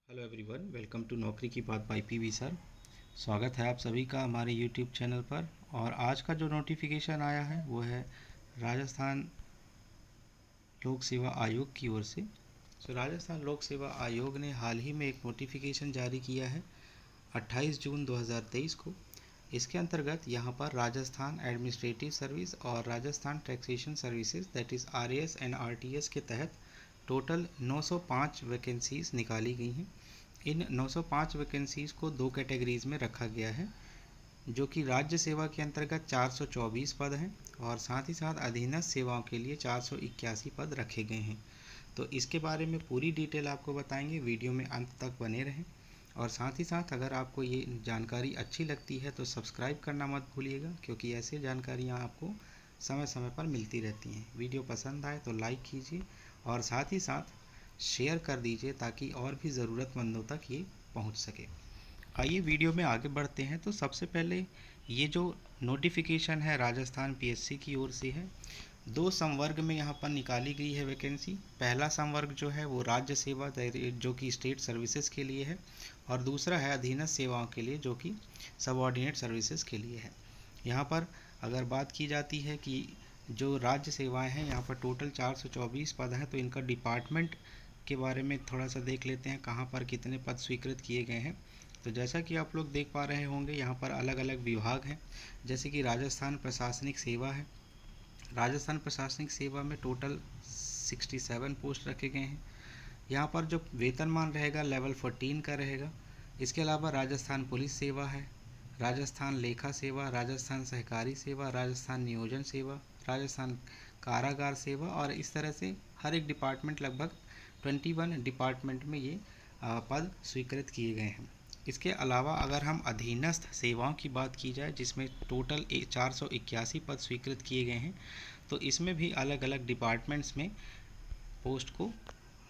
Hello everyone, welcome to नौकरी की बात बाय पीवी सर। स्वागत है आप सभी का हमारे यूट्यूब चैनल पर। और आज का जो नोटिफिकेशन आया है वो है राजस्थान लोक सेवा आयोग की ओर से। राजस्थान लोक सेवा आयोग ने हाल ही में एक नोटिफिकेशन जारी किया है 28 जून 2023 को। इसके अंतर्गत यहाँ पर राजस्थान एडमिनिस्ट्रेटिव सर्विस और Rajasthan taxation services that is RAS and RTS के तहत टोटल 905 वैकेंसीज निकाली गई हैं। इन 905 वैकेंसीज को दो कैटेगरीज में रखा गया है, जो कि राज्य सेवा के अंतर्गत 424 पद हैं और साथ ही साथ अधीनस्थ सेवाओं के लिए 481 पद रखे गए हैं। तो इसके बारे में पूरी डिटेल आपको बताएंगे, वीडियो में अंत तक बने रहें। और साथ ही साथ अगर आपको ये जानकारी अच्छी लगती है तो सब्सक्राइब करना मत भूलिएगा, क्योंकि ऐसी जानकारियाँ आपको समय समय पर मिलती रहती हैं। वीडियो पसंद आए तो लाइक कीजिए और साथ ही साथ शेयर कर दीजिए ताकि और भी ज़रूरतमंदों तक ये पहुंच सके। आइए वीडियो में आगे बढ़ते हैं। तो सबसे पहले ये जो नोटिफिकेशन है राजस्थान पीएससी की ओर से है, दो संवर्ग में यहाँ पर निकाली गई है वैकेंसी। पहला संवर्ग जो है वो राज्य सेवा जो कि स्टेट सर्विसेज के लिए है, और दूसरा है अधीनस्थ सेवाओं के लिए जो कि सबऑर्डिनेट सर्विसेज के लिए है। यहाँ पर अगर बात की जाती है कि जो राज्य सेवाएं हैं, यहाँ पर टोटल 424 पद हैं। तो इनका डिपार्टमेंट के बारे में थोड़ा सा देख लेते हैं, कहाँ पर कितने पद स्वीकृत किए गए हैं। तो जैसा कि आप लोग देख पा रहे होंगे, यहाँ पर अलग अलग विभाग हैं, जैसे कि राजस्थान प्रशासनिक सेवा है। राजस्थान प्रशासनिक सेवा में टोटल 67 पोस्ट रखे गए हैं। यहाँ पर जो वेतनमान रहेगा लेवल 14 का रहेगा। इसके अलावा राजस्थान पुलिस सेवा है, राजस्थान लेखा सेवा, राजस्थान सहकारी सेवा, राजस्थान नियोजन सेवा, राजस्थान कारागार सेवा, और इस तरह से हर एक डिपार्टमेंट लगभग 21 डिपार्टमेंट में ये पद स्वीकृत किए गए हैं। इसके अलावा अगर हम अधीनस्थ सेवाओं की बात की जाए, जिसमें टोटल 481 पद स्वीकृत किए गए हैं, तो इसमें भी अलग अलग डिपार्टमेंट्स में पोस्ट को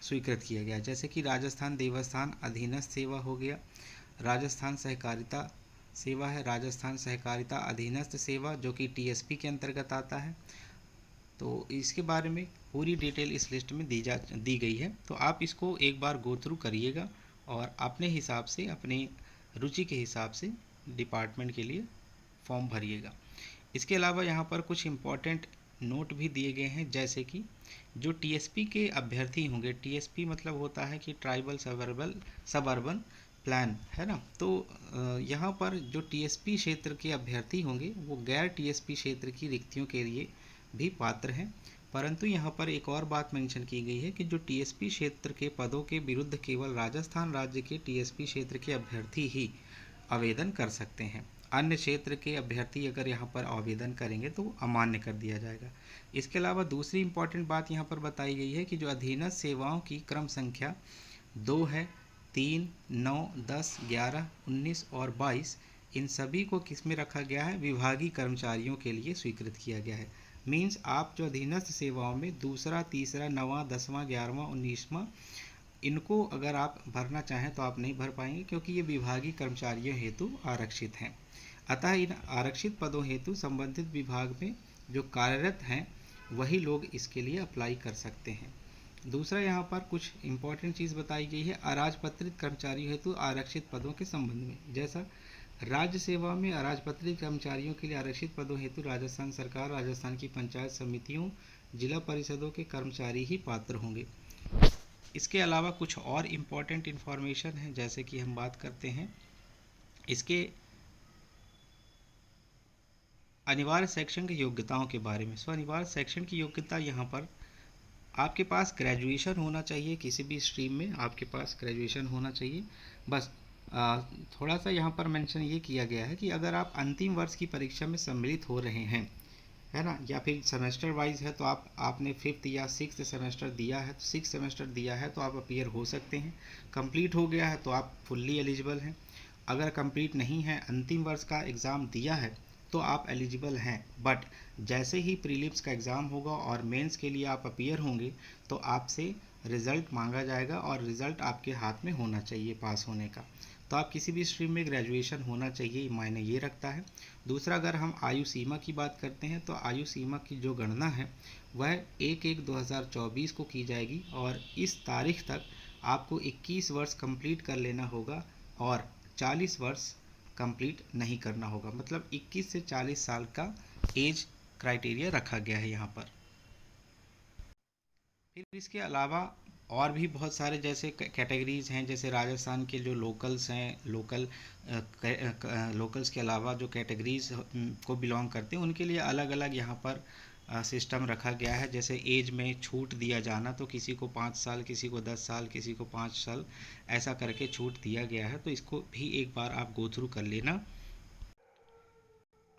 स्वीकृत किया गया, जैसे कि राजस्थान देवस्थान अधीनस्थ सेवा हो गया, राजस्थान सहकारिता सेवा है, राजस्थान सहकारिता अधीनस्थ सेवा जो कि टीएसपी के अंतर्गत आता है। तो इसके बारे में पूरी डिटेल इस लिस्ट में दी गई है। तो आप इसको एक बार गो थ्रू करिएगा और अपने हिसाब से, अपने रुचि के हिसाब से डिपार्टमेंट के लिए फॉर्म भरिएगा। इसके अलावा यहाँ पर कुछ इम्पॉर्टेंट नोट भी दिए गए हैं, जैसे कि जो टीएसपी के अभ्यर्थी होंगे, टीएसपी मतलब होता है कि ट्राइबल सबअर्बन प्लान, है ना। तो यहाँ पर जो टीएसपी क्षेत्र के अभ्यर्थी होंगे वो गैर टीएसपी क्षेत्र की रिक्तियों के लिए भी पात्र हैं। परंतु यहाँ पर एक और बात मेंशन की गई है कि जो टीएसपी क्षेत्र के पदों के विरुद्ध केवल राजस्थान राज्य के टीएसपी क्षेत्र के अभ्यर्थी ही आवेदन कर सकते हैं। अन्य क्षेत्र के अभ्यर्थी अगर यहाँ पर आवेदन करेंगे तो अमान्य कर दिया जाएगा। इसके अलावा दूसरी इम्पॉर्टेंट बात यहाँ पर बताई गई है कि जो अधीनस्थ सेवाओं की क्रम संख्या 2 है, 3, 9, 10, 11, 19 और 22, इन सभी को किस में रखा गया है? विभागीय कर्मचारियों के लिए स्वीकृत किया गया है। मीन्स आप जो अधीनस्थ सेवाओं में दूसरा, तीसरा, 9वां, 10वां, 11वां, 19वां, इनको अगर आप भरना चाहें तो आप नहीं भर पाएंगे, क्योंकि ये विभागीय कर्मचारियों हेतु आरक्षित हैं। अतः इन आरक्षित पदों हेतु संबंधित विभाग में जो कार्यरत हैं वही लोग इसके लिए अप्लाई कर सकते हैं। दूसरा यहाँ पर कुछ इम्पोर्टेंट चीज़ बताई गई है अराजपत्रित कर्मचारियों हेतु आरक्षित पदों के संबंध में। जैसा राज्य सेवा में अराजपत्रित कर्मचारियों के लिए आरक्षित पदों हेतु राजस्थान सरकार, राजस्थान की पंचायत समितियों, जिला परिषदों के कर्मचारी ही पात्र होंगे। इसके अलावा कुछ और इम्पोर्टेंट इन्फॉर्मेशन है, जैसे कि हम बात करते हैं इसके अनिवार्य शैक्षणिक योग्यताओं के बारे में। अनिवार्य शैक्षणिक योग्यता यहाँ पर आपके पास ग्रेजुएशन होना चाहिए, किसी भी स्ट्रीम में आपके पास ग्रेजुएशन होना चाहिए। बस थोड़ा सा यहाँ पर मेंशन ये किया गया है कि अगर आप अंतिम वर्ष की परीक्षा में सम्मिलित हो रहे हैं, है ना, या फिर सेमेस्टर वाइज है, तो आपने 5th या 6th सेमेस्टर दिया है, तो 6th सेमेस्टर दिया है तो आप अपीयर हो सकते हैं। कंप्लीट हो गया है तो आप फुल्ली एलिजिबल हैं। अगर कंप्लीट नहीं है, अंतिम वर्ष का एग्ज़ाम दिया है, तो आप एलिजिबल हैं। बट जैसे ही प्रीलिम्स का एग्ज़ाम होगा और मेंस के लिए आप अपीयर होंगे तो आपसे रिज़ल्ट मांगा जाएगा, और रिज़ल्ट आपके हाथ में होना चाहिए पास होने का। तो आप किसी भी स्ट्रीम में ग्रेजुएशन होना चाहिए, मायने ये रखता है। दूसरा, अगर हम आयु सीमा की बात करते हैं तो आयु सीमा की जो गणना है वह 1/1/2024 को की जाएगी, और इस तारीख तक आपको 21 वर्ष कंप्लीट कर लेना होगा और 40 वर्ष कंप्लीट नहीं करना होगा। मतलब 21 से 40 साल का एज क्राइटेरिया रखा गया है यहाँ पर। फिर इसके अलावा और भी बहुत सारे जैसे कैटेगरीज हैं, जैसे राजस्थान के जो लोकल्स हैं, लोकल्स के अलावा जो कैटेगरीज को बिलोंग करते हैं उनके लिए अलग अलग यहाँ पर सिस्टम रखा गया है। जैसे एज में छूट दिया जाना, तो किसी को 5 साल, किसी को 10 साल, किसी को 5 साल ऐसा करके छूट दिया गया है, तो इसको भी एक बार आप गो थ्रू कर लेना।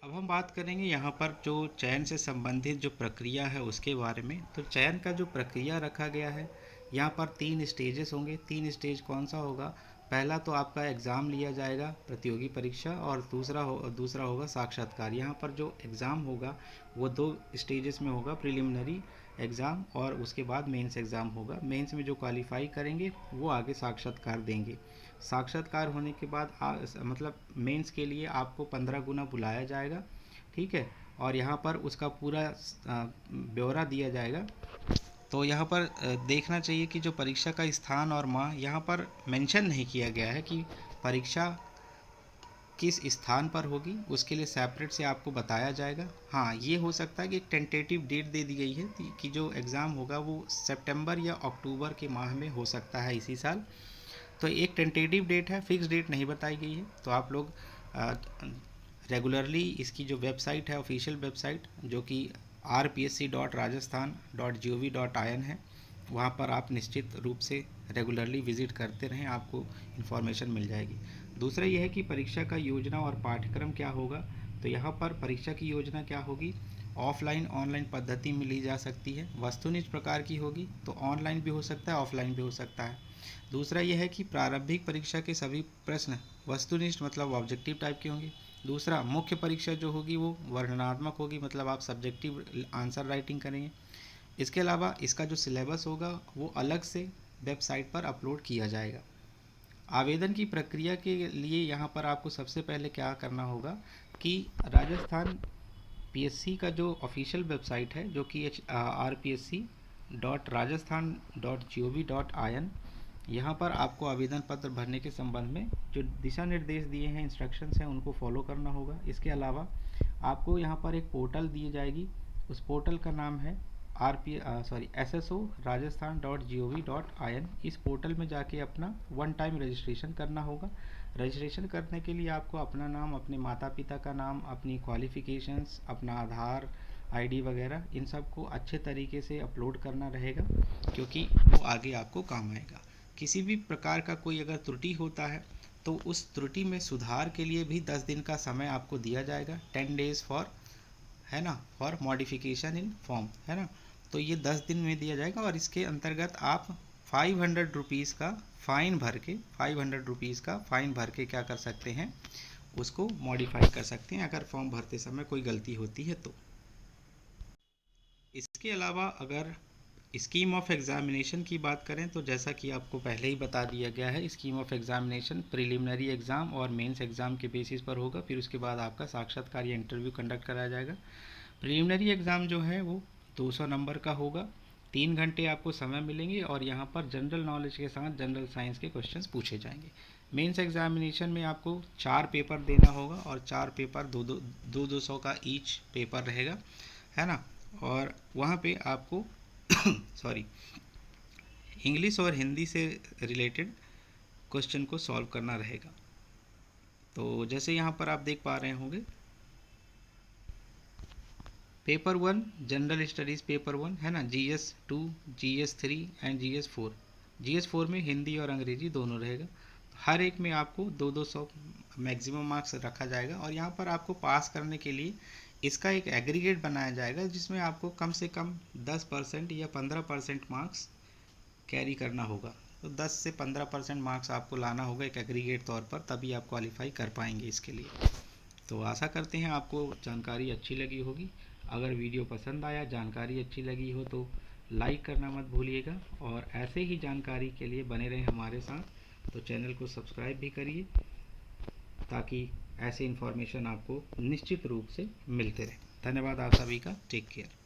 अब हम बात करेंगे यहाँ पर जो चयन से संबंधित जो प्रक्रिया है उसके बारे में। तो चयन का जो प्रक्रिया रखा गया है, यहाँ पर 3 स्टेजेस होंगे। 3 स्टेज कौन सा होगा? पहला तो आपका एग्ज़ाम लिया जाएगा, प्रतियोगी परीक्षा, और दूसरा होगा साक्षात्कार। यहाँ पर जो एग्ज़ाम होगा वो 2 स्टेजेस में होगा, प्रिलिमिनरी एग्ज़ाम और उसके बाद मेंस एग्ज़ाम होगा। मेंस में जो क्वालिफाई करेंगे वो आगे साक्षात्कार देंगे। साक्षात्कार होने के बाद मतलब मेंस के लिए आपको 15 गुना बुलाया जाएगा, ठीक है, और यहाँ पर उसका पूरा ब्यौरा दिया जाएगा। तो यहाँ पर देखना चाहिए कि जो परीक्षा का स्थान और माह यहाँ पर मेंशन नहीं किया गया है कि परीक्षा किस स्थान पर होगी, उसके लिए सेपरेट से आपको बताया जाएगा। हाँ, ये हो सकता है कि एक टेंटेटिव डेट दे दी गई है कि जो एग्ज़ाम होगा वो सितंबर या अक्टूबर के माह में हो सकता है इसी साल। तो एक टेंटेटिव डेट है, फिक्स डेट नहीं बताई गई है। तो आप लोग रेगुलरली इसकी जो वेबसाइट है, ऑफिशियल वेबसाइट, जो कि rpsc.rajasthan.gov.in है, वहाँ पर आप निश्चित रूप से रेगुलरली विज़िट करते रहें, आपको इन्फॉर्मेशन मिल जाएगी। दूसरा यह है कि परीक्षा का योजना और पाठ्यक्रम क्या होगा। तो यहाँ पर परीक्षा की योजना क्या होगी? ऑफलाइन ऑनलाइन पद्धति में ली जा सकती है, वस्तुनिष्ठ प्रकार की होगी, तो ऑनलाइन भी हो सकता है, ऑफलाइन भी हो सकता है। दूसरा यह है कि प्रारंभिक परीक्षा के सभी प्रश्न वस्तुनिष्ठ मतलब ऑब्जेक्टिव टाइप के होंगे। दूसरा, मुख्य परीक्षा जो होगी वो वर्णनात्मक होगी, मतलब आप सब्जेक्टिव आंसर राइटिंग करेंगे। इसके अलावा इसका जो सिलेबस होगा वो अलग से वेबसाइट पर अपलोड किया जाएगा। आवेदन की प्रक्रिया के लिए यहाँ पर आपको सबसे पहले क्या करना होगा कि राजस्थान पीएससी का जो ऑफिशियल वेबसाइट है, जो कि rpsc.rajasthan.gov.in, यहाँ पर आपको आवेदन पत्र भरने के संबंध में जो दिशा निर्देश दिए हैं, इंस्ट्रक्शंस हैं, उनको फॉलो करना होगा। इसके अलावा आपको यहाँ पर एक पोर्टल दी जाएगी, उस पोर्टल का नाम है SSO Rajasthan.gov.in। इस पोर्टल में जाके अपना वन टाइम रजिस्ट्रेशन करना होगा। रजिस्ट्रेशन करने के लिए आपको अपना नाम, अपने माता पिता का नाम, अपनी क्वालिफ़िकेशंस, अपना आधार आईडी वगैरह, इन सब को अच्छे तरीके से अपलोड करना रहेगा, क्योंकि वो आगे आपको काम आएगा। किसी भी प्रकार का कोई अगर त्रुटि होता है तो उस त्रुटि में सुधार के लिए भी 10 दिन का समय आपको दिया जाएगा, 10 डेज़ फॉर, है ना, फॉर मॉडिफिकेशन इन फॉर्म, है ना। तो ये 10 दिन में दिया जाएगा और इसके अंतर्गत आप 500 रुपीज़ का फ़ाइन भर के क्या कर सकते हैं, उसको मॉडिफाई कर सकते हैं अगर फॉर्म भरते समय कोई गलती होती है तो। इसके अलावा अगर स्कीम ऑफ एग्ज़ामिनेशन की बात करें तो जैसा कि आपको पहले ही बता दिया गया है, scheme of examination preliminary exam और मेंस एग्ज़ाम के बेसिस पर होगा। फिर उसके बाद आपका साक्षात्कार या इंटरव्यू कंडक्ट कराया जाएगा। प्रिलिमिनरी एग्ज़ाम जो है वो 200 नंबर का होगा, 3 घंटे आपको समय मिलेंगे और यहाँ पर जनरल नॉलेज के साथ जनरल साइंस के क्वेश्चंस पूछे जाएंगे। मेंस एग्ज़ामिनेशन में आपको 4 पेपर देना होगा और 4 पेपर 200 का ईच पेपर रहेगा, है ना। और वहाँ पे आपको सॉरी, इंग्लिश और हिंदी से रिलेटेड क्वेश्चन को सॉल्व करना रहेगा। तो जैसे यहाँ पर आप देख पा रहे होंगे, पेपर 1 जनरल स्टडीज़ पेपर 1 है ना, GS2, GS3 and GS4। GS4 में हिंदी और अंग्रेजी दोनों रहेगा। हर एक में आपको 200 मैक्सिमम मार्क्स रखा जाएगा और यहाँ पर आपको पास करने के लिए इसका एक एग्रीगेट बनाया जाएगा, जिसमें आपको कम से कम 10% या 15% मार्क्स कैरी करना होगा। तो 10 से 15% मार्क्स आपको लाना होगा एक एग्रीगेट तौर पर, तभी आप क्वालिफाई कर पाएंगे इसके लिए। तो आशा करते हैं आपको जानकारी अच्छी लगी होगी। अगर वीडियो पसंद आया, जानकारी अच्छी लगी हो तो लाइक करना मत भूलिएगा और ऐसे ही जानकारी के लिए बने रहें हमारे साथ। तो चैनल को सब्सक्राइब भी करिए ताकि ऐसे इन्फॉर्मेशन आपको निश्चित रूप से मिलते रहे। धन्यवाद आप सभी का। Take care.